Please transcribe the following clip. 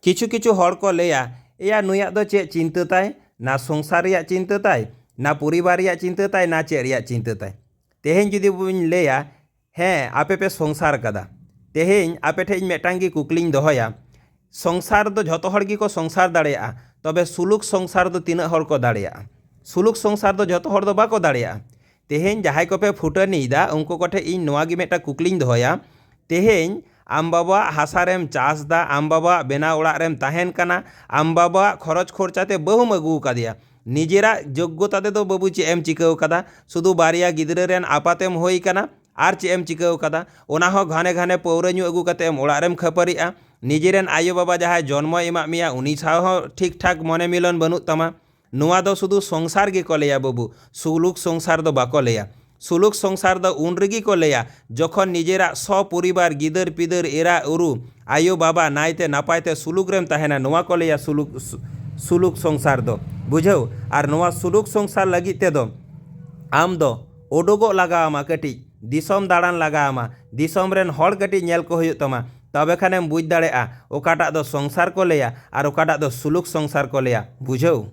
किछु किछु हर को लैया या नुया दो चे चिंता ताय ना संसार रिया चिंता ताय ना परिवार रिया चिंता ताय ना चे रिया चिंता ताय तेहें जुदी बुन लैया हें आपे पे संसार कदा तेहें आपे ठेज मेटांगी कुकलिंग दोहया संसार दो झतो हर गी को संसार दाड़ेया तबे सुलुक संसार दो तीना हर को दाड़ेया सुलुक संसार दो झतो हर दो बाको दाड़ेया तेहें जहाय को पे फुटनीदा उनको कोठे इन नोआ गी मेटा कुकलिंग दोहया तेहें आम बाबा हासारेम चाषदा आम बाबा बेना ओड़ा रेम ताहेन कना आम बाबा खरच खर्चाते बहुम अगू कादिया निजेरा योग्यता ते दो बाबू चे एम चिकाव कदा शुधु बारिया गिद्रे रेन आपातेम होई कना आर चे एम चिकाव कदा ओना हो घाने घाने पौरा न्यू अगू कते एम ओड़ा रेम खपरिया निजेरेन आयो बाबा जहाय जन्म एमा मिया उनी साव हो ठीक ठाक मने मिलन बनु तमा नुआ दो शुधु संसार गे को लेया बाबू सुलुक संसार दो बाको लेया सुलुक संसार दो उन रेगी को लेया जखन निजेरा सपरिवार गिदर पिदर एरा उरु आयो बाबा नायते नापायते सुलुक रेम ताहेना नुआ को लेया सुलुक संसार दो बुझाव और नुआ सुलुक संसार लगी ते दो आम दो ओडोगो लगामा कटी दिसम दाड़ान लगामा दिसम रेन हर कटी नेल को हुयुग तमा तबे खानेम बुझ दाड़ेया ओकाटा दो संसार को लेया और ओकाटा दो सुलुक संसार को लेया बुझाव।